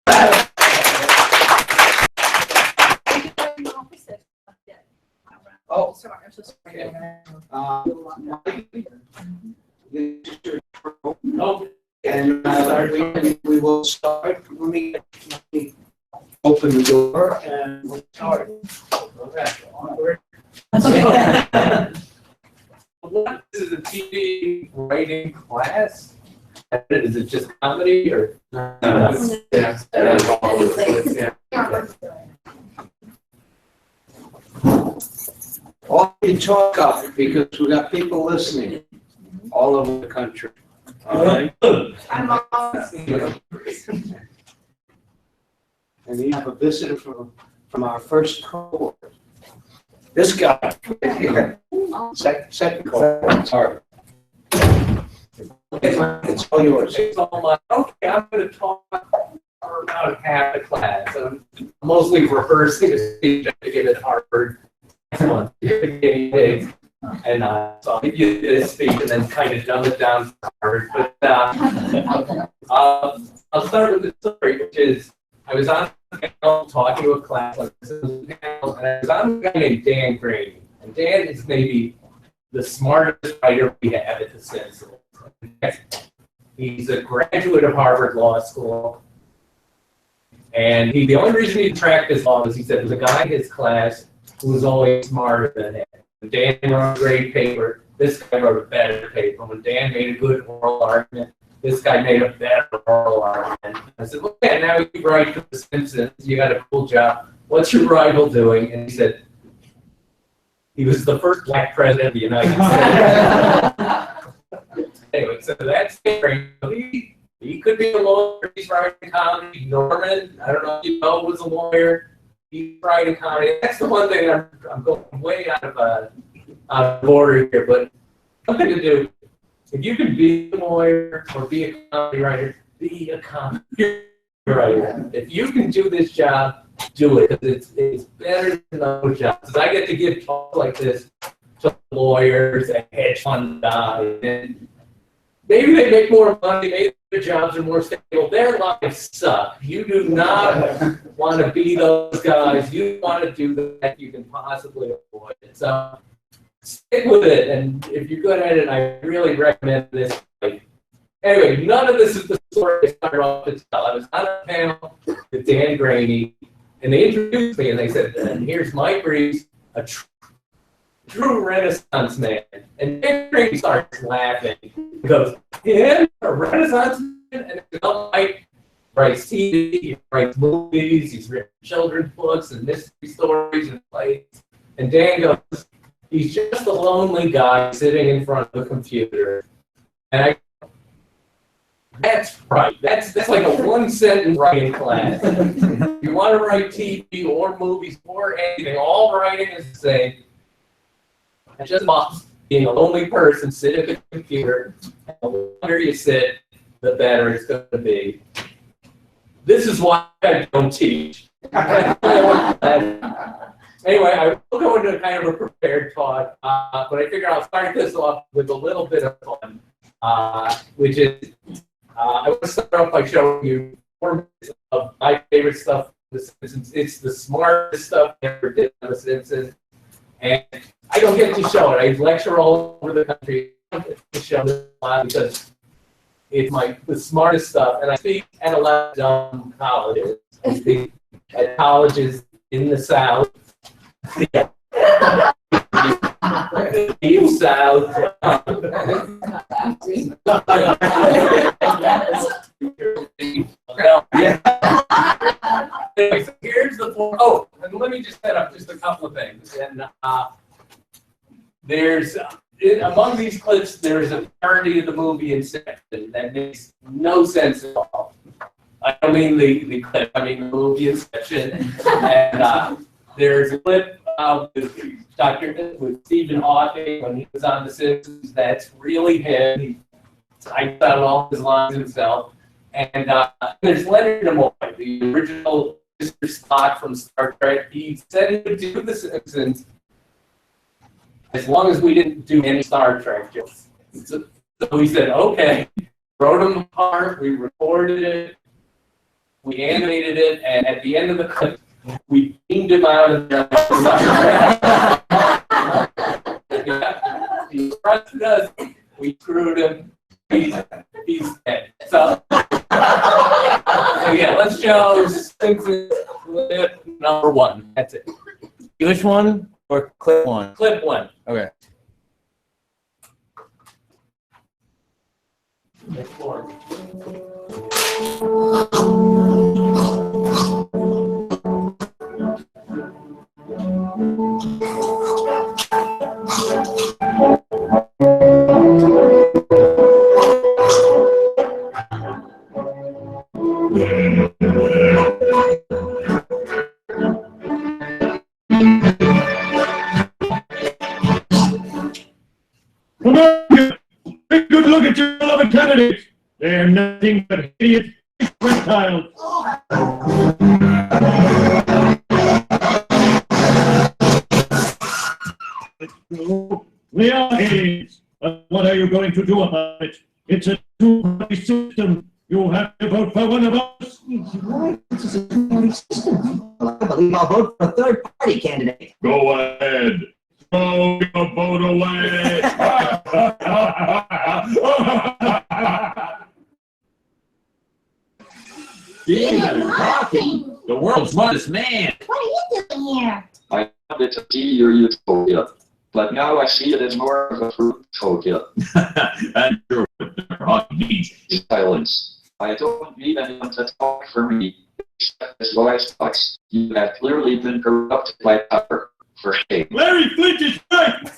Oh, sorry, I'm so sorry. And we will start. Let me open the door and we'll start. This is a TV writing class. Is it just comedy or? All you talk up because we got people listening all over the country. All right. I'm And we have a visitor from our first cohort. This guy. Second cohort. Sorry. It's all yours. It's all like, okay, I'm going to talk for about half the class. I'm mostly rehearsing a speech I give at Harvard. And so I'll give you this speech and then kind of dumb it down for Harvard. But I'll start with the story, which is I was on a panel talking to a class, and I was on a guy named Dan Graney. And Dan is maybe the smartest writer we have at the Simpson. He's a graduate of Harvard Law School. And the only reason he tracked this law was he said there's a guy in his class who was always smarter than him. When Dan wrote a great paper, this guy wrote a better paper. When Dan made a good oral argument, this guy made a better oral argument. I said, okay, now you write for the Simpsons, you got a cool job. What's your rival doing? And he said, he was the first black president of the United States. Anyway, so that's great. He could be a lawyer, he's writing comedy. Norman, I don't know if you know, was a lawyer. He's writing comedy. That's the one thing I'm going way out of order here, but something to do. If you can be a lawyer or be a comedy writer, be a comedy writer. If you can do this job, do it, because it's better than other jobs. Because I get to give talks like this to lawyers and hedge fund guys, and maybe they make more money, maybe their jobs are more stable. Their lives suck. You do not want to be those guys. You want to do the best you can possibly avoid it. So stick with it, and if you're good at it, I really recommend this. Anyway, none of this is the story I started off to tell. I was on a panel with Dan Graney, and they introduced me, and they said, and here's Mike Reiss, a true Renaissance man. And Dan Graney starts laughing. He goes, yeah, a Renaissance man? And it's Mike writes TV, he writes movies, he's written children's books and mystery stories and plays. And Dan goes, he's just a lonely guy sitting in front of a computer. And that's right. That's like a one-sentence writing class. If you want to write TV or movies or anything, all writing is the same. And just being a lonely person sitting at the computer, and the longer you sit, the better it's going to be. This is why I don't teach. Anyway, I will go into kind of a prepared talk, but I figure I'll start this off with a little bit of fun, which is I want to start off by showing you 4 minutes of my favorite stuff. It's the smartest stuff I ever did on The Simpsons, and I don't get to show it. I lecture all over the country. I don't get to show it a lot because it's the smartest stuff, and I speak at a lot of dumb colleges. I speak at colleges in the South. Yeah. Deep South. Anyway, so here's the point. Oh, and let me just set up just a couple of things. And there's among these clips, there's a parody of the movie Inception that makes no sense at all. I don't mean the clip, I mean the movie Inception. And there's a clip with Stephen Hawking when he was on The Simpsons. That's really him. He typed out all his lines himself. And there's Leonard Nimoy, the original Mr. Spock from Star Trek. He said he would do The Simpsons as long as we didn't do any Star Trek jokes. So he said, okay, wrote them apart, we recorded it, We animated it, and at the end of the clip, we beamed him out of there. Yeah, he trusted us. We screwed him. He's dead. So yeah, let's show Simpson clip number 1. That's it. English one or clip one? Clip 1. Okay. Next one. Come on, take a good look at your beloved candidates. They're nothing but hideous reptiles. Leon Hayes, what are you going to do about it? It's a two-party system. You have to vote for one of us. Why? This is a two-party system. Well, I believe I'll vote for a third-party candidate. Go ahead. Throw your vote away. Stephen Hawking! The world's smartest man. What are you doing here? I wanted to see your utopia, but now I see it as more of a fruitopia. And sure what Mr. Hawking needs is Silence. I don't need anyone to talk for me, except this voice box. You have clearly been corrupted by power. For shame. Larry Flint is right!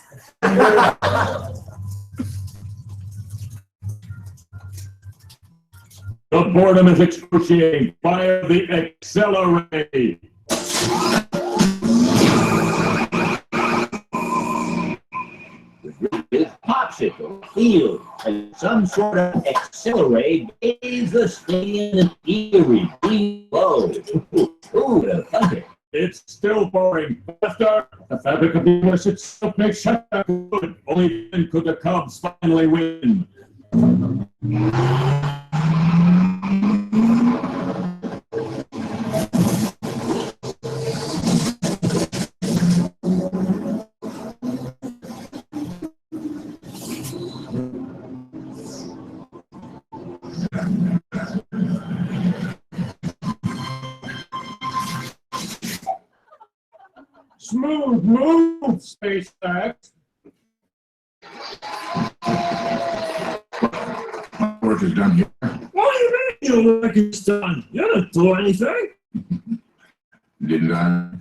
The boredom is excruciating. Fire the accelerate! This popsicle field and some sort of accelerate is the stadium and eerie below. Ooh, the thunder. It's still boring. Faster! The fabric of the universe itself makes Shadow good. Only then could the Cubs finally win. Smooth move, SpaceX. Work is done here. What do you mean your work is done? You don't do anything. Didn't I?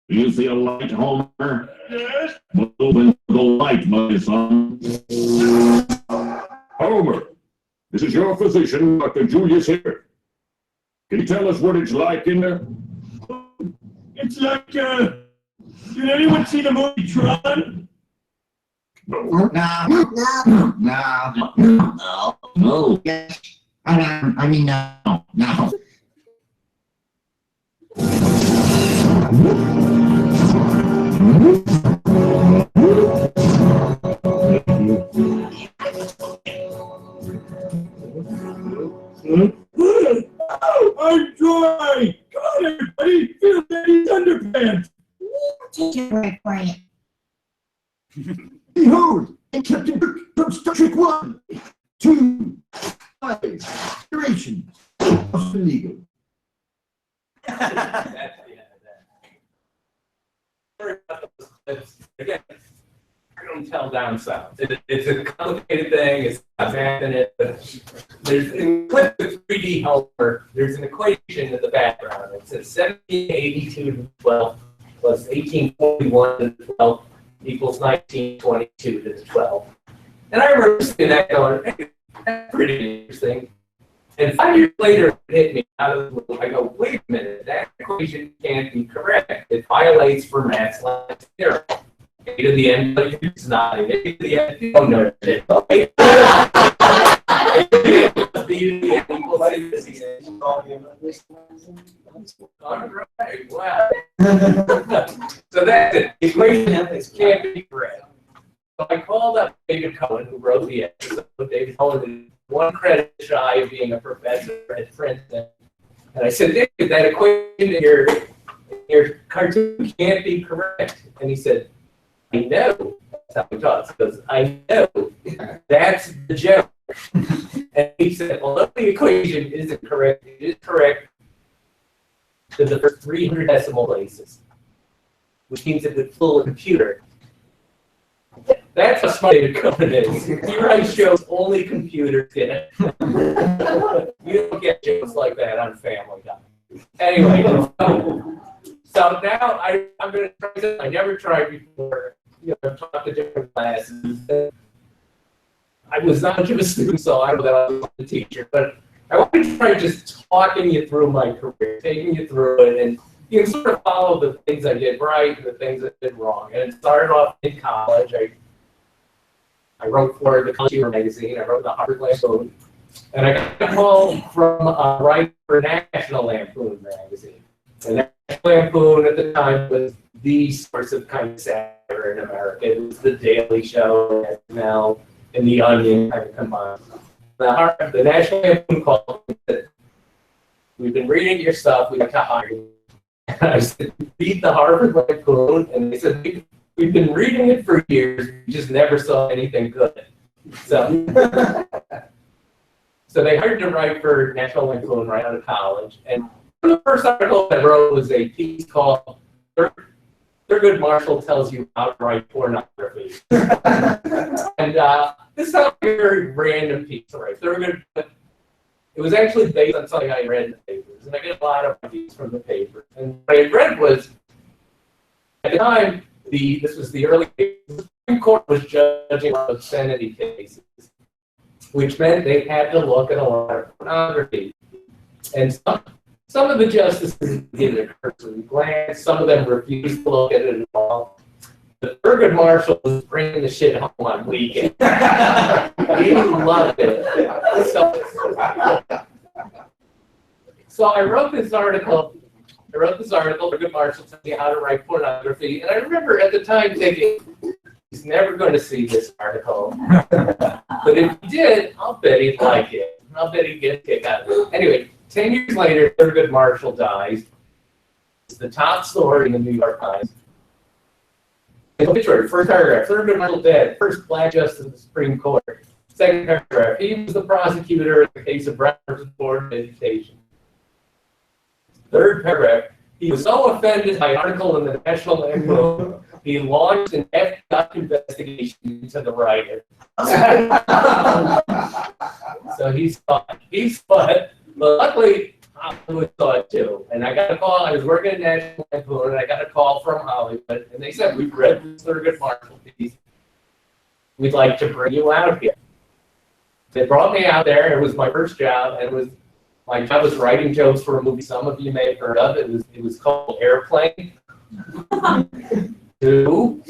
You see a light, Homer? Yes. Move into the light, my son. Homer, this is your physician, Dr. Julius here. Can you tell us what it's like in there? It's like, did anyone see the movie Tron? No. No. Yes. I mean, no. No. Oh, I'm dry! Come on, everybody! Feel Daddy's underpants! Take your word for it. Behold, Captain Kirk from Star Trek 1, 2, 5, duration, Austin Legal. Again, I don't tell down south. It's a complicated thing. It's not math in it, but there's in clip with 3D Homer. There's an equation in the background. It says 1782 to 12 plus 1841 to the 12 equals 1922 to the 12. And I remember seeing that going, hey, that's pretty interesting. And 5 years later, it hit me out of the blue. I go, wait a minute, that equation can't be correct. It violates Fermat's last theorem. A to the n is 9. A to the n, oh no, shit. A to the n equals C. All right, wow. So that's it. The equation can't be correct. So I called up David Cohen, who wrote the episode. David Cohen is one credit shy of being a professor at Princeton. And I said, David, that equation in your cartoon can't be correct. And he said, I know. That's how he talks. Because I know. That's the joke. And he said, although the equation isn't correct, it is correct to the first 300 decimal places, which means it would fool a computer. That's how smart David Cohen is. He writes shows only computers get it. You don't get jokes like that on Family Guy. Anyway, so now I'm going to try this. I never tried before. I've talked to different classes. I was not much of a student, so I don't know that I was a teacher, but I want to try just talking you through my career, taking you through it, and you can sort of follow the things I did right and the things I did wrong. And it started off in college. I wrote for the College Humor magazine. I wrote the Harvard Lampoon. And I got a call from a writer for National Lampoon magazine. And National Lampoon at the time was the source of kind of satire in America. It was the Daily Show, SNL, and the Onion kind of combined. The National Lampoon called me and said, we've been reading your stuff. We'd like to hire you. And I said, read the Harvard Lampoon. And they said, we've been reading it for years. We just never saw anything good. So they hired to write for National Lampoon right out of college. And the first article I wrote was a piece called Thurgood Marshall Tells You How to Write Pornography. And this sounds like a very random piece, right? Thurgood, it was actually based on something I read in the papers. And I get a lot of ideas from the paper. And what I read was, at the time, this was the early days, the Supreme Court was judging obscenity cases, which meant they had to look at a lot of pornography. And some of the justices did a cursory glance, some of them refused to look at it at all. But Thurgood Marshall was bringing the shit home on weekends. He loved it. So I wrote this article. Thurgood Marshall tells you how to write pornography. And I remember at the time thinking, he's never going to see this article. But if he did, I'll bet he'd like it. I'll bet he'd get a kick out of it. Anyway, 10 years later, Thurgood Marshall dies. It's the top story in the New York Times. Obituary, first paragraph, Thurgood Marshall dead, first black justice of the Supreme Court. Second paragraph, he was the prosecutor in the case of Brown's Board of Education. Third paragraph, he was so offended by an article in the National Lampoon, he launched an FBI investigation into the writer. So he's fun. But luckily, Hollywood saw it too. And I got a call, I was working at National Lampoon, and I got a call from Hollywood, and they said, we've read this Thurgood Marshall piece. We'd like to bring you out here. They brought me out there. It was my first job, and my job was writing jokes for a movie some of you may have heard of. It was called Airplane 2.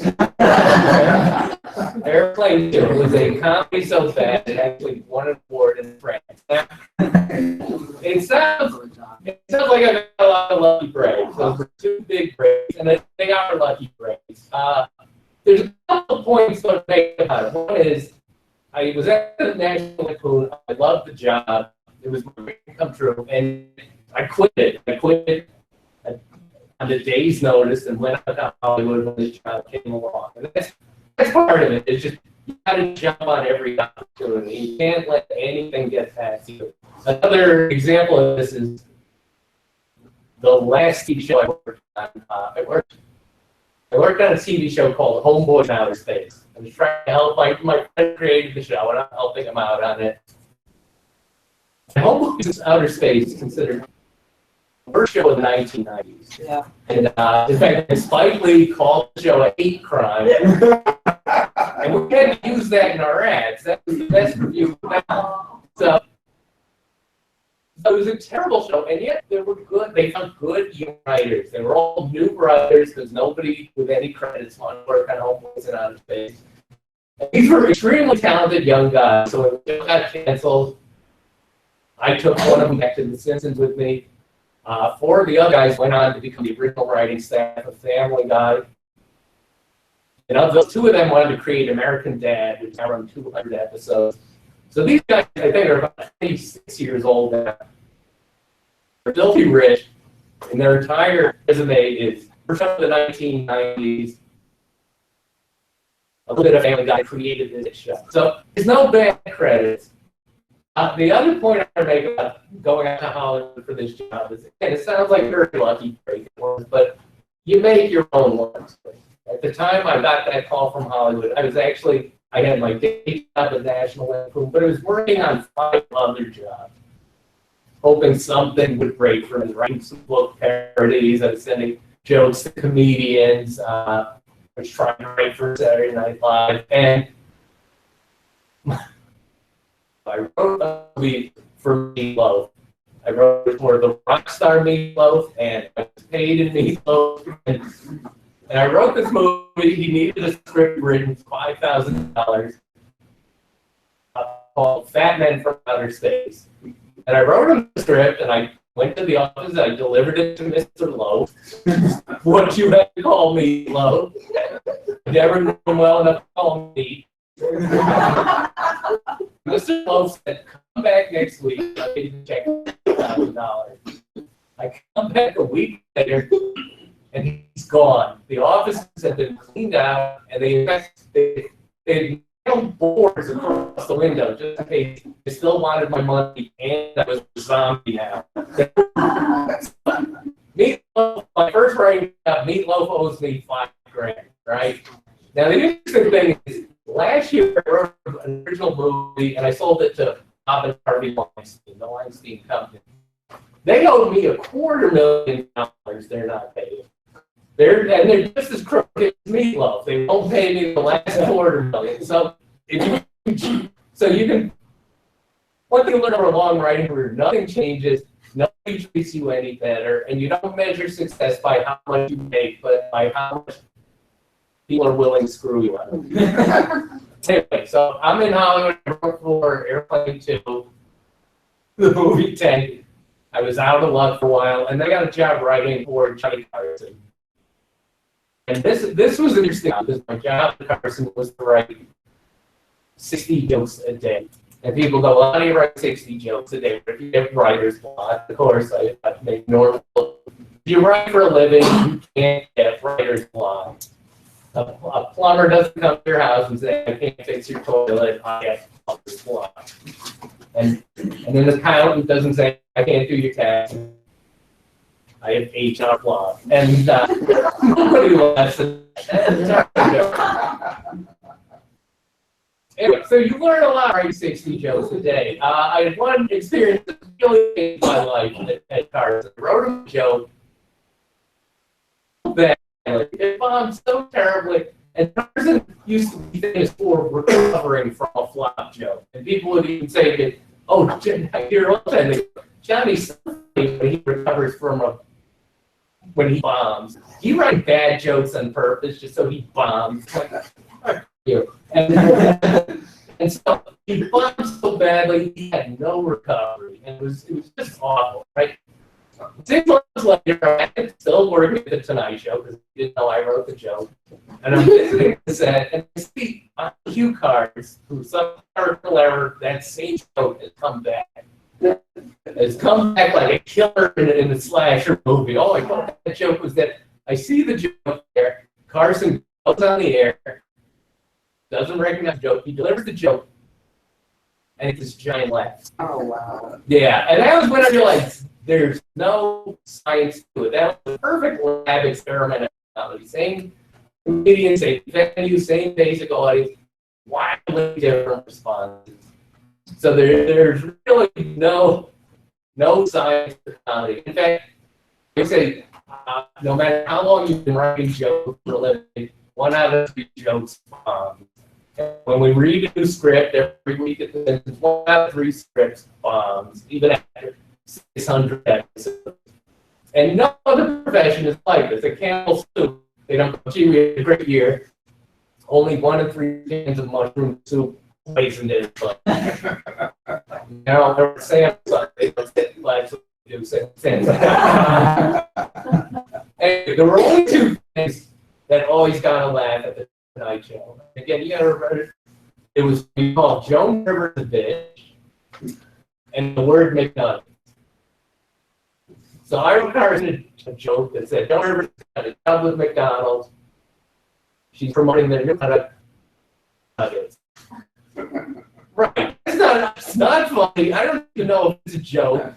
Airplane 2. It was a comedy so bad it actually won an award in France. It sounds like I got a lot of lucky breaks. Those were 2 big breaks, and they are lucky breaks. There's a couple of points to make about it. One is, I was at the National Lampoon. I loved the job. It was my dream come true, and I quit it. On a day's notice and went out to Hollywood when this job came along. And that's part of it. It's just you got to jump on every opportunity. You can't let anything get past you. Another example of this is the last TV show I worked on. I worked on a TV show called Homeboy in Outer Space. I was trying to help my friend created the show, and I'm helping him out on it. Homeboy in Outer Space is considered the first show in the 1990s. Yeah. And in fact, Spike Lee called the show a hate crime. And we had to use that in our ads. That was the best review. So So it was a terrible show, and yet they were good. They found good young writers. They were all new writers because nobody with any credits wanted to work on Homeboys and Outer Space. And these were extremely talented young guys. So when the show got canceled, I took one of them back to the Simpsons with me. Four of the other guys went on to become the original writing staff of Family Guy. And of those, two of them wanted to create American Dad, which now run 200 episodes. So these guys, I think, are about 26 years old now. They're filthy rich, and their entire resume is from the 1990s. A little bit of Family Guy created this show. So there's no bad credits. The other point I want to make about going out to Hollywood for this job is, again, it sounds like a very lucky break, but you make your own ones. At the time I got that call from Hollywood, I had my day job at National Lampoon, but I was working on 5 other jobs, hoping something would break for me, writing some book parodies. I was sending jokes to comedians. I was trying to write for Saturday Night Live, and I wrote a movie for Meatloaf. I wrote it for the rock star Meatloaf, and I was paid in Meatloaf. And I wrote this movie. He needed a script written, $5,000, called Fat Men from Outer Space. And I wrote him the script, and I went to the office. I delivered it to Mr. Loaf. What you had to call me, Loaf. Never knew him well enough to call me. Mr. Loaf said, "Come back next week. I need to check $1,000." I come back a week later, and he's gone. The offices have been cleaned out, and they nailed boards across the window just in case they still wanted my money, and I was a zombie now. Meatloaf, my first writing job, Meatloaf owes me $5,000, right? Now the interesting thing is, last year I wrote an original movie, and I sold it to Bob and Harvey Weinstein, the Weinstein Company. They owe me $250,000 they're not paying. They're just as crooked as Meatloaf. They won't pay me the last $250,000. So you can, one thing to learn over a long writing career, nothing changes, nobody treats you any better, and you don't measure success by how much you make, but by how much people are willing to screw you up. Anyway, so I'm in Hollywood. I wrote for Airplane 2, the movie Tank. I was out of luck for a while, and I got a job writing for Johnny Carson. And this was interesting because my job at Carson was to write 60 jokes a day. And people go, "Well, how do you write 60 jokes a day?" But if you have writer's block, of course, I make normal. If you write for a living, you can't get writer's block. A plumber doesn't come to your house and say, "I can't fix your toilet, I have plumber's block." And an accountant doesn't say, "I can't do your taxes, I have HR block." And nobody laughs at that. Anyway, so you learn a lot writing 60 jokes a day. I had one experience that really changed my life at Carson. I wrote a joke that it bombed so terribly, and Carson used to be famous for recovering from a flop joke. And people would even say to me, "Oh, I hear all the time, Johnny's so funny when he recovers from when he bombs. He writes bad jokes on purpose just so he bombs." And so he bombed so badly, he had no recovery, and it was just awful, right? 6 months later, I'm still working at the Tonight Show because he didn't know I wrote the joke, and I'm visiting the set, and I see on cue cards, through some clerical error, that same joke has come back. It's come back like a killer in a slasher movie. Oh, I thought that joke was that. I see the joke there. Carson goes on the air, doesn't recognize the joke. He delivers the joke, and it's this giant laugh. Oh, wow. Yeah, and that was when I realized there's no science to it. That was a perfect lab experiment. Same comedian, same venue, same basic audience, wildly different responses. So there's really no science to comedy. In fact, they say no matter how long you've been writing jokes for a living, 1 out of 3 jokes bombs. When we read a new script every week, 1 out of 3 scripts bombs, even after 600 episodes. And no other profession is like this. At Campbell Soup, they don't go, gee, we had a great year. Only 1 in 3 cans of mushroom soup poisoned in it. But now they're Samsung. They don't get like to do Samsung. And there were only 2 things that always got a laugh at the Tonight Show. Again, you gotta remember, it was called Joan Rivers the Bitch and the word McNuggets. So I remember a joke that said, Joan Rivers got a job with McDonald's. She's promoting their new product, nuggets. Right. It's not funny. I don't even know if it's a joke.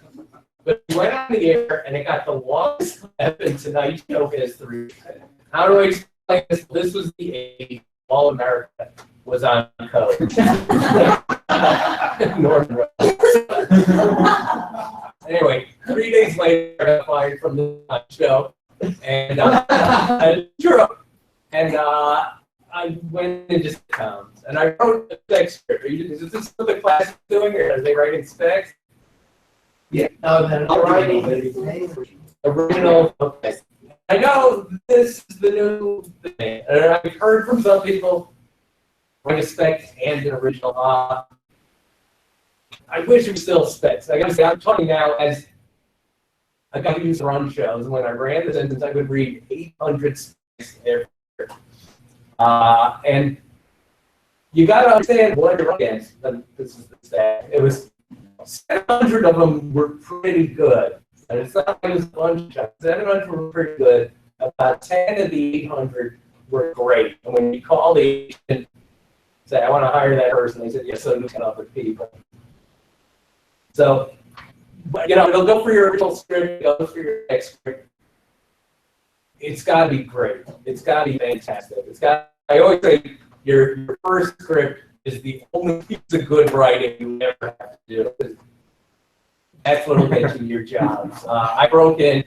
But we went on the air and it got the longest laugh in Tonight Show history. How do I explain this? This was the age all America was on code. Northern Anyway, 3 days later, I got fired from the show. And I went into sitcoms. And I wrote a spec script. Is this what the class is doing, or are they writing specs? Yeah, Original. Okay. I know this is the new thing. And I've heard from some people writing specs and an original. I wish it was still specs. I gotta say, I'm talking now as I got to use run shows. And when I ran the sentence, I would read 800 specs every year. And you got to understand what you're up against. This is the stat. It was 700 of them were pretty good. And it's not like it was a bunch of 700 were pretty good. About 10 of the 800 were great. And when you call the agent and say, I want to hire that person, they said, yes, so do 10 other people. So, but, it'll go for your original script, it'll go for your next script. It's got to be great. It's got to be fantastic. I always say your first script is the only piece of good writing you ever have to do. That's what'll get you your jobs. I broke in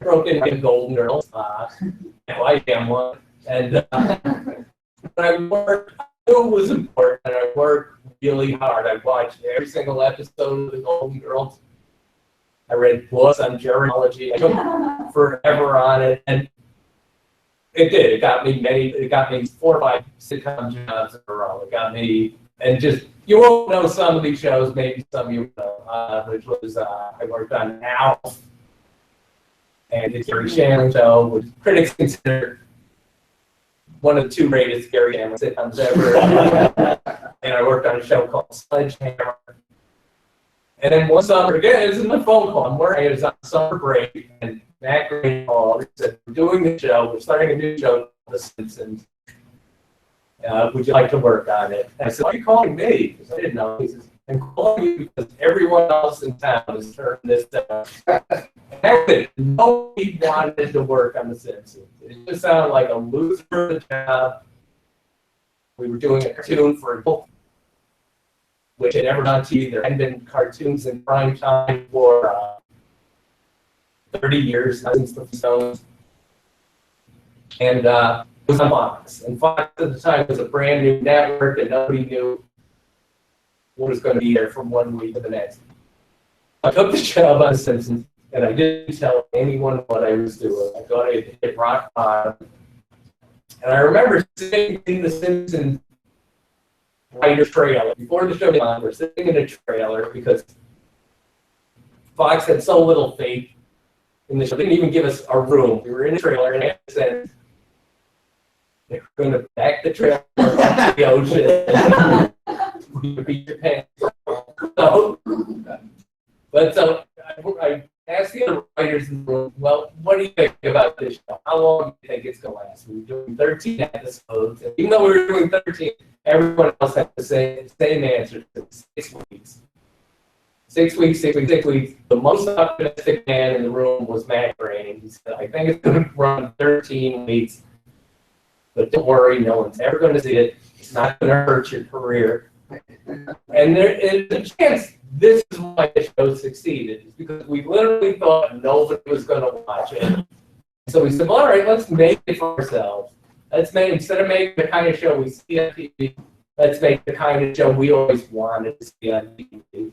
Golden Girls. I am one. And I worked, I knew it was important, and I worked really hard. I watched every single episode of the Golden Girls. I read books on gerontology. I took forever on it, and it did. It got me 4 or 5 sitcom jobs in a row. It got me, and just, you won't know some of these shows, maybe some you know, which was, I worked on Now, and the Gary Shannon show, which critics consider one of the 2 greatest Gary Shannon sitcoms ever. And I worked on a show called Sledgehammer. And then one summer, again, it was in the phone call. I'm working, it was on summer break, and Matt Green called. He said, we're doing the show, we're starting a new show called The Simpsons. Would you like to work on it? And I said, why are you calling me? Because I didn't know. He says, I'm calling you because everyone else in town is turning this down. And nobody wanted to work on The Simpsons. It just sounded like a loser for the job. We were doing a cartoon for a book, which had never done TV. There hadn't been cartoons in prime time for 30 years, not since the Flintstones. And it was on Fox. And Fox at the time was a brand new network, and nobody knew what was going to be there from one week to the next. I took the job on The Simpsons, and I didn't tell anyone what I was doing. I thought I'd hit rock bottom. And I remember sitting in The Simpsons writer trailer. Before the show came on, we're sitting in a trailer because Fox had so little faith in the show. They didn't even give us a room. We were in a trailer, and I said, they were going to back the trailer up to the ocean. We would be Japan. So I asked the other writers in the room, well, what do you think about this show? How long do you think it's going to last? We were doing 13 episodes. And even though we were doing 13, everyone else had the same answer. 6 weeks. 6 weeks, 6 weeks, 6 weeks. The most optimistic man in the room was Matt Groening. He said, I think it's going to run 13 weeks. But don't worry, no one's ever going to see it. It's not going to hurt your career. And there is a chance this is why the show succeeded. It's because we literally thought nobody was going to watch it. So we said, well, all right, let's make it for ourselves. Instead of making the kind of show we see on TV, let's make the kind of show we always wanted to see on TV.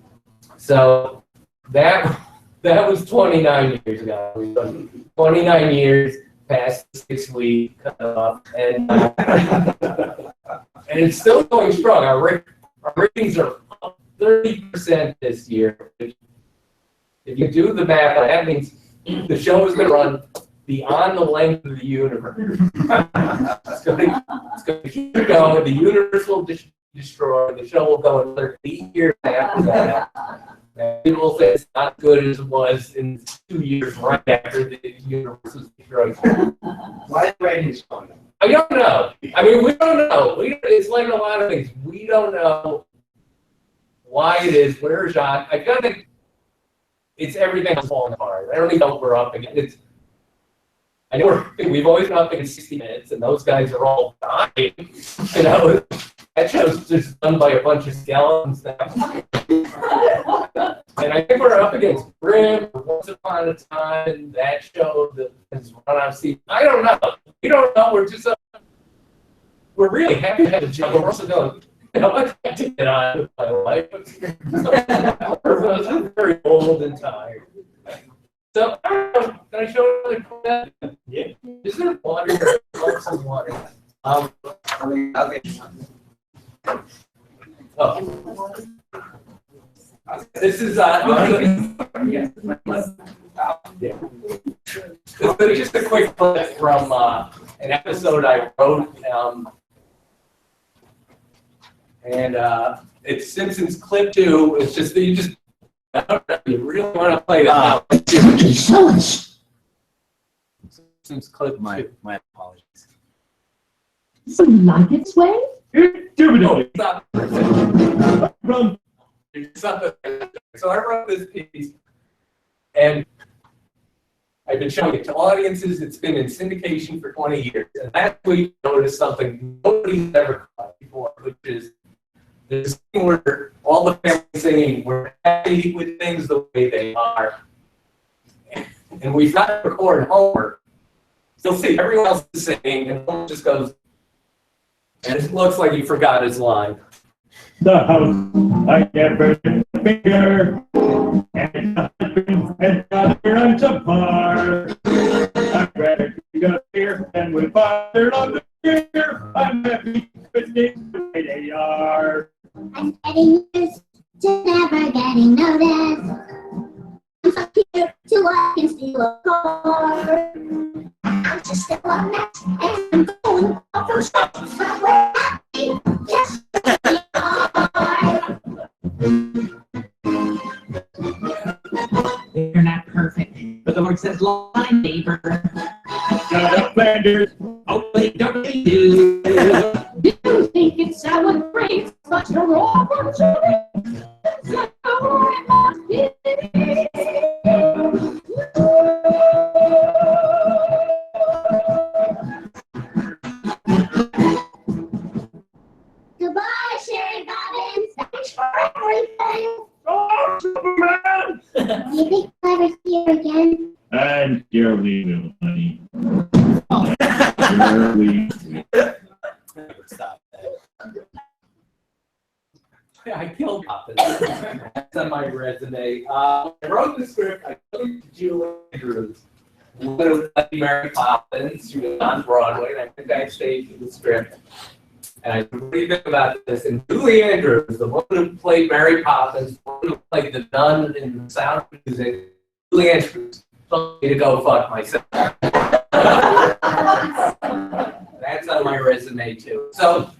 So that was 29 years ago. We've done 29 years past the 6-week cutoff, and it's still going strong. Our ratings are up 30% this year. If you do the math, that means the show is going to run beyond the length of the universe. It's going to keep going. The universe will destroy. The show will go another 8 years after that. And people say it's not good as it was in 2 years right after the universe was destroyed. Why are the ratings going up? I don't know. I mean, we don't know. It's like a lot of things. We don't know why it is. Where John? I kind of think it's everything that's falling apart. I don't even know if we're up against. I know we've always been up against 60 Minutes, and those guys are all dying. You know, that show's just done by a bunch of skeletons now. And I think we're up against Grimm, Once Upon a Time, that show that has run out of season. I don't know. We don't know. We're just we're really happy to have a job. We're also going, you know, I can't get on with my life. We're very old and tired. So, I don't know. Can I show another clip? Yeah. Is there water here? Some water. Oh. This is just a quick clip from an episode I wrote, and it's Simpson's clip 2. It's just that you really want to play that. Simpson's clip. My apologies. So you like it, Sway? So I wrote this piece, and I've been showing it to audiences. It's been in syndication for 20 years. And last week, I noticed something nobody's ever caught before, which is this thing where all the family singing, we're happy with things the way they are. And we've got to record homework. You'll see everyone else is singing, and one just goes, and it looks like he forgot his line. The house I never finger and father runs apart. I'd rather go here than with father on the year. I'm happy with things the way they are. I'm getting used to never getting noticed. I'm so cute to walk and steal a car. I'm just a mess and I'm going off for something somewhere happy. Yes, we are. They're not perfect, but the Lord says, "Love my neighbor." Shut up, Flanders. Oh, wait, don't they do? You think it's sour grapes, but you're all for sugar. So it must be. Goodbye, Sherry Bobbins. Thanks for everything. Oh, Superman! You think I'll ever see her again? And here we will, honey. Here we Stop that. I killed Poppins. That's on my resume. I wrote the script. I took it to Julie Andrews. One of Mary Poppins. She was on Broadway, and I went backstage with the script. And I really think about this. And Julie Andrews, the one who played Mary Poppins, the one who played the nun in The Sound of Music, Julie Andrews told me to go fuck myself. That's on my resume too. So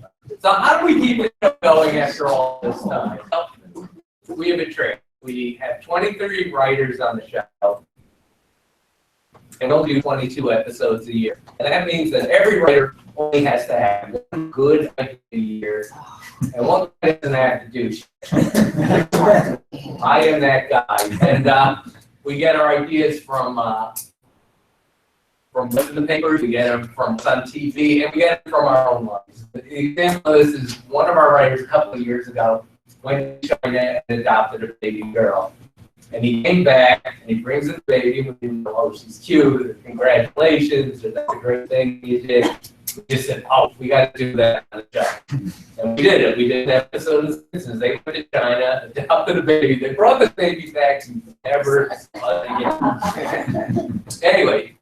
how do we keep it going after all this time? We have a trick. We have 23 writers on the show, and we'll do 22 episodes a year. And that means that every writer only has to have one good idea a year, and one guy doesn't have to do shit. I am that guy. And we get our ideas from the papers, we get them from on TV, and we get them from our own lives. The example of this is one of our writers a couple of years ago went to China and adopted a baby girl. And he came back, and he brings the baby, and we know, oh, she's cute, congratulations, or that's a great thing you did. We just said, oh, we got to do that on the show. And we did it. We did an episode of Simpsons. They went to China, adopted a baby. They brought the baby back and never saw it again. Anyway,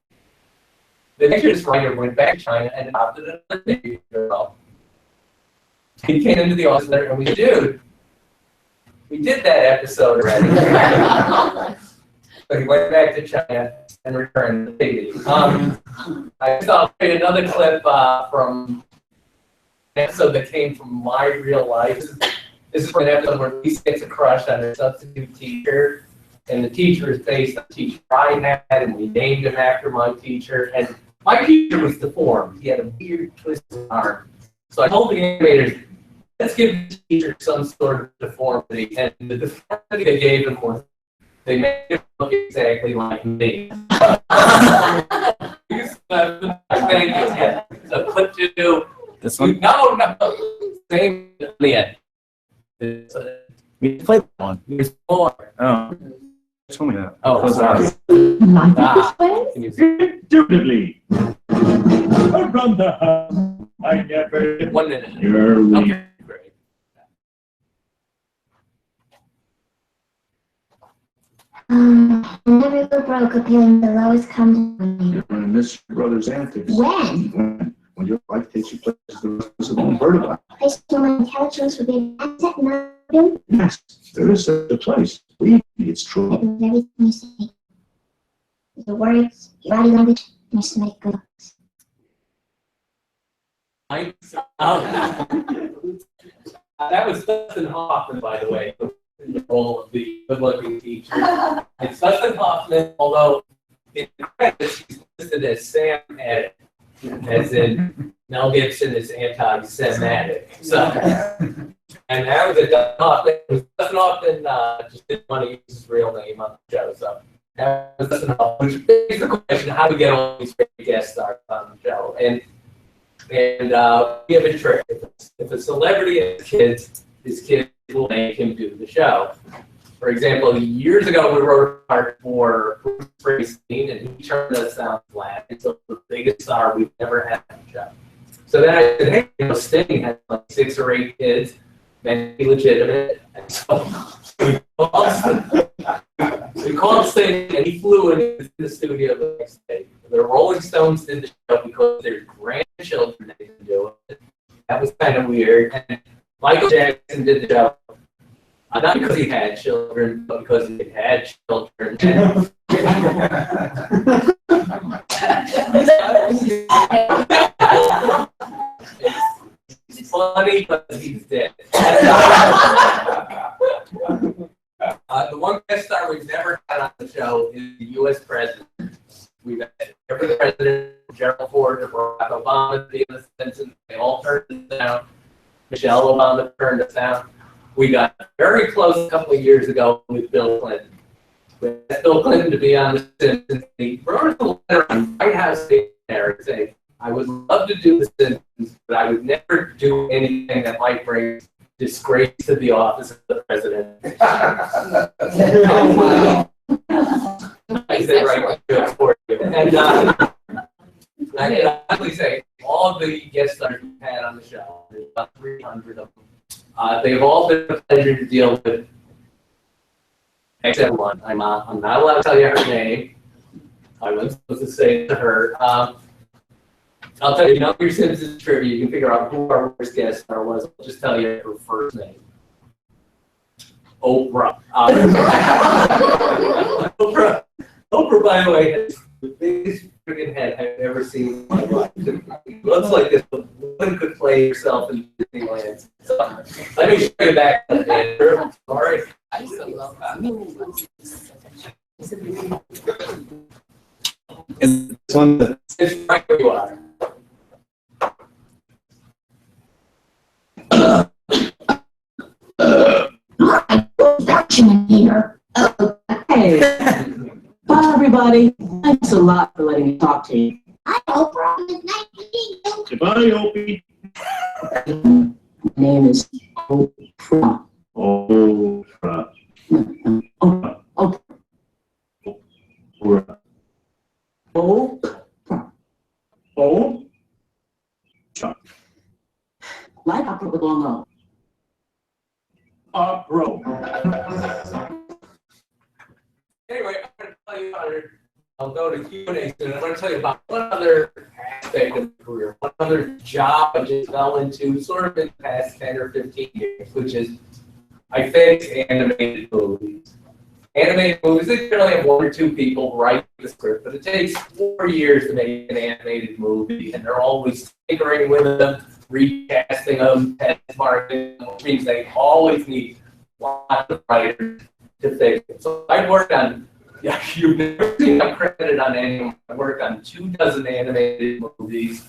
the next writer went back to China and adopted another baby girl. He came into the office and we said, dude, we did that episode already. So he went back to China and returned the baby. I saw another clip from an episode that came from my real life. This is from an episode where Lisa gets a crush on her substitute teacher, and the teacher is based on the teacher I had, and we named him after my teacher. And my teacher was deformed. He had a weird twisted arm. So I told the animators, let's give the teacher some sort of deformity. And the deformity they gave him was they made him look exactly like me. Thank you. So what to do? This one? No. Same at the end. We played one. There's more. Oh. Show me that. Oh, Close sorry. eyes. Intuitively. From the house, I never. 1 minute. You're weak. Okay, great. I never go broke appealing the lowest comes to me. You're going to miss your brother's antics. When? When your life takes you places the rest of them heard about. Place where my intelligence would be an asset and not a Yes, there is such a place. Believe me, it's true. with everything you say. Your words, your body language, and your Semitic good looks. That was Dustin Hoffman, by the way, in the role of the good-looking teacher. It's Dustin Hoffman, although in the credits he's listed as Sam Addict, as in Mel Gibson is anti-Semitic. So, and that was a Dustin Hoffman. Dustin Hoffman just didn't want to use his real name on the show, so that was Dustin Hoffman. Which begs the question: how do we get all these great guest stars on the show? And we have a trick. If a celebrity has kids, his kids will make him do the show. For example, years ago, we wrote a part for Bruce Springsteen, and he turned us down flat. And so the biggest star we've ever had on the show. So then I said, hey, Sting has like 6 or 8 kids, and he's legitimate. And so we called Sting, and he flew into the studio the next day. The Rolling Stones did the show because their grandchildren didn't do it. That was kind of weird. And Michael Jackson did the show. Not because he had children, but because he had children. It's funny because he's dead. The one guest star we've never had on the show is the U.S. president. We've had every president, Gerald Ford, Barack Obama, the Simpson, they all turned us down. Michelle Obama turned us down. We got very close a couple of years ago with Bill Clinton. We asked Bill Clinton to be on the Simpsons. He wrote a letter on White House stationery saying, I would love to do the Simpsons, but I would never do anything that might bring disgrace to the office of the president. I said, right, good for you. And I can honestly say, all of the guest stars we've had on the show, there's about 300 of them. They've all been a pleasure to deal with, except one. I'm not allowed to tell you her name. I wasn't supposed to say it to her. I'll tell you, your Simpsons trivia, you can figure out who our worst guest star was. I'll just tell you her first name. Oprah. Oprah, by the way, has the biggest freaking head I've ever seen in my life. It looks like this woman could play herself in Disneyland. So, let me show you back. Sorry. I used to love that. Is this one? It's right where you are. Hey, bye everybody. Thanks a lot for letting me talk to you. Hi, Oprah. It's nice meeting you. Goodbye, Opie. My name is Oprah. Oprah. Oprah. Oprah. Oprah. Oh? Like opera with long O. Bro. Anyway, I'm going to tell you about it. I'll go to Q&A soon. I'm going to tell you about one other aspect of my career, one other job I just fell into sort of in the past 10 or 15 years, which is I fix animated movies. Animated movies, they generally have 1 or 2 people write the script, but it takes 4 years to make an animated movie, and they're always tinkering with them, recasting them, test marking them, which means they always need lots of writers to fix it. So I worked on, you've never seen my credit on any. I worked on 24 animated movies,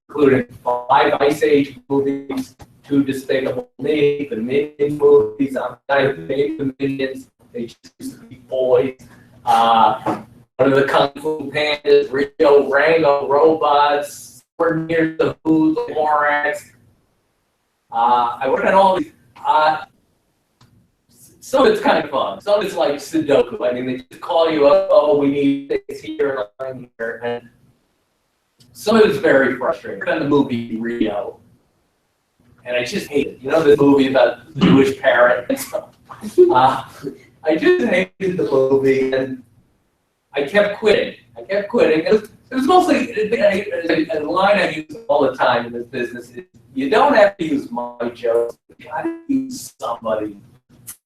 including 5 Ice Age movies, 2 Despicable Me, the Minions movies. I'm kind of made the Minions. They just used to be boys. One of the Kung Fu Pandas, Rio, Rango, Robots, Coordinators, the Food, the Morax. I worked on all these. Some of it's kind of fun. Some of it's like Sudoku. I mean, they just call you up, oh, we need this here and here. And some of it's very frustrating. I worked on the movie Rio, and I just hate it. You know, this movie about the Jewish parrot and stuff. I just hated the movie, and I kept quitting. It was mostly a line I use all the time in this business. You don't have to use my jokes. You got to use somebody.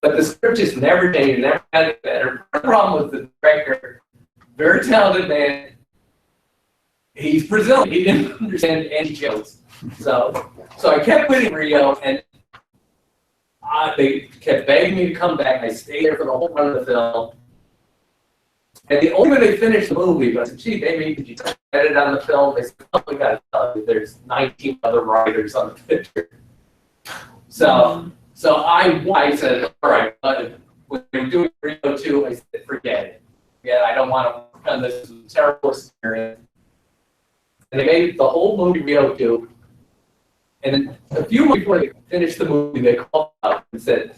But the script just never changed, never got any better. The problem with the director, very talented man. He's Brazilian. He didn't understand any jokes. So I kept quitting Rio, and they kept begging me to come back. I stayed there for the whole run of the film. And the only way they finished the movie, but I said, gee, maybe could you edit on the film? They said, oh, we got to tell you, there's 19 other writers on the picture. So I said, all right, but when we were doing Rio 2, I said, forget it. Yeah, I don't want to work on this. It was a terrible experience. And they made the whole movie Rio 2. And then a few months before they finished the movie, they called up and said,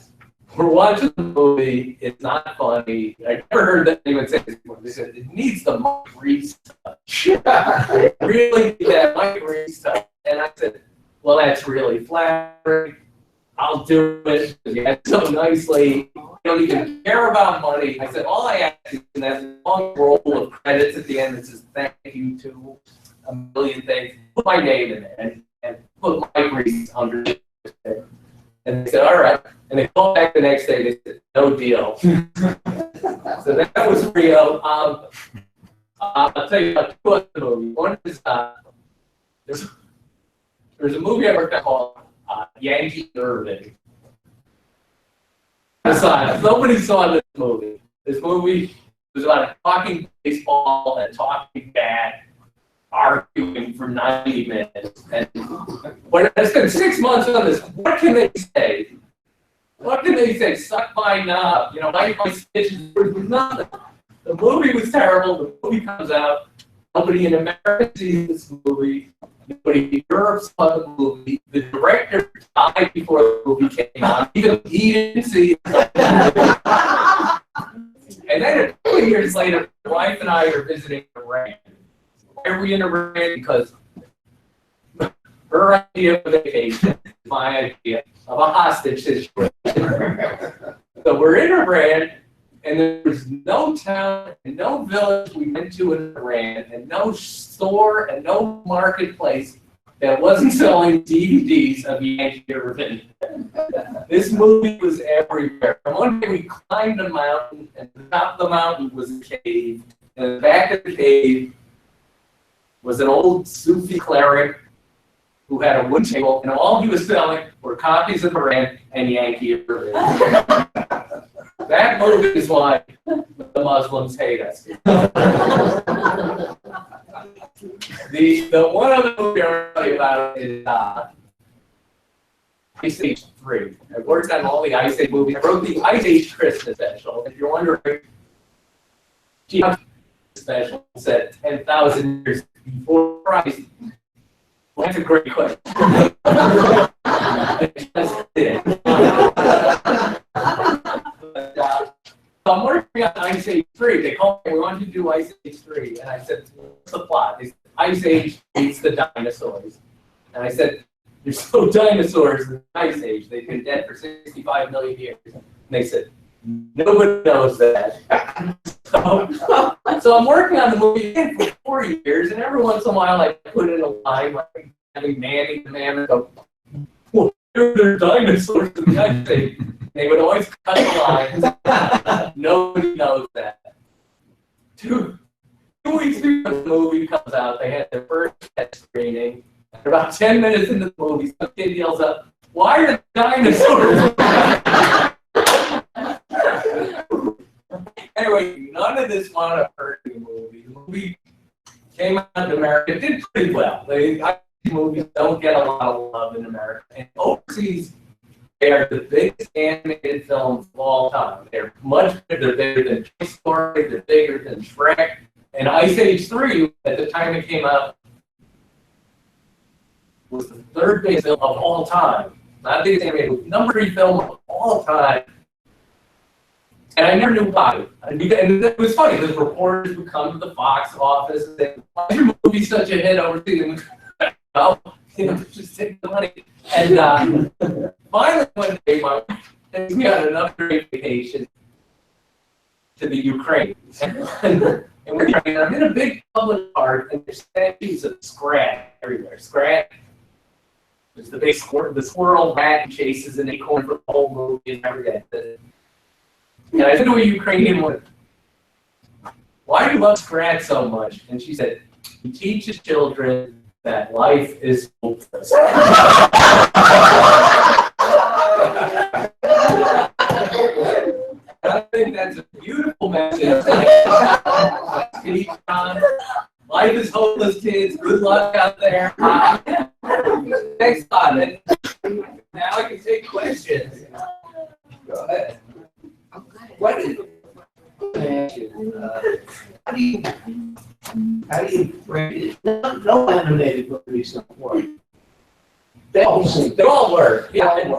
we're watching the movie, it's not funny. I never heard that anyone say this before. They said, it needs the Mike Reiss touch. It really needs that Mike Reiss touch. And I said, well, that's really flattering. I'll do it. You act so nicely. You don't even care about money. I said, all I ask is that long roll of credits at the end that says thank you to a million things. Put my name in there and put Mike Reiss under it. And they said, all right. And they called back the next day. They said, no deal. So that was Rio. I'll tell you about 2 other movies. One is there's a movie I worked on called Yankee Irving. Nobody saw this movie. This movie was about talking baseball and talking bat, arguing for 90 minutes. And when I spent 6 months on this, what can they say? What can they say? Suck my knob, bite my stitches. There was nothing. The movie was terrible. The movie comes out. Nobody in America sees this movie. Nobody in Europe saw the movie. The director died before the movie came out. Even he didn't see it. And then a couple of years later, my wife and I are visiting Iran. Why are we in Iran? Because her idea of vacation is my idea of a hostage situation. So we're in Iran, and there's no town and no village we went to in Iran, and no store and no marketplace that wasn't selling DVDs of Yankee Irving. This movie was everywhere. And one day we climbed a mountain, and at the top of the mountain was a cave. And in the back of the cave was an old Sufi cleric who had a wood table, and all he was selling were copies of Iran and Yankee Irving. That movie is why the Muslims hate us. The one other movie I'll tell you about is Ice Age 3. I worked on all the Ice Age movies. I wrote the Ice Age Christmas special. If you're wondering, gee, special said 10,000 years before Christ. Well, that's a great question. I just did. I'm working on Ice Age 3. They called me, we wanted to do Ice Age 3. And I said, what's the plot? They said, Ice Age eats the dinosaurs. And I said, there's no dinosaurs in the Ice Age. They've been dead for 65 million years. And they said, nobody knows that. So I'm working on the movie again for 4 years, and every once in a while I put in a line like having Manny the Mammoth go, well, there are dinosaurs in the Ice Age. They would always cut the lines. Nobody knows that. 2 weeks before the movie comes out, they had their first test screening. And about 10 minutes into the movie, some kid yells up, "Why are dinosaurs?" Anyway, none of this wound up hurting the movie. The movie came out in America. It did pretty well. Movies don't get a lot of love in America. And overseas, they are the biggest animated films of all time. They're much bigger. They're bigger than Toy Story. They're bigger than Shrek. And Ice Age 3, at the time it came out, was the 3rd biggest film of all time. Not the biggest animated, number 3 film of all time. And I never knew why. And it was funny, because reporters would come to the Fox office and say, "Why is your movie such a hit overseas?" Oh, just take the money. And finally one day, my wife takes me on another vacation to the Ukraine. And I'm in a big public park, and there's statues of Scrat everywhere. Scrat is the big squirrel rat chases an acorn for the whole movie and everything. And I said to a Ukrainian woman, "Why do you love Scrat so much?" And she said, "He teaches children that life is hopeless." I think that's a beautiful message. Life is hopeless, kids. Good luck out there. Thanks, Todd. Now I can take questions. Go ahead. What is, how do you rate it? No animated movies don't work. They all all work. Yeah.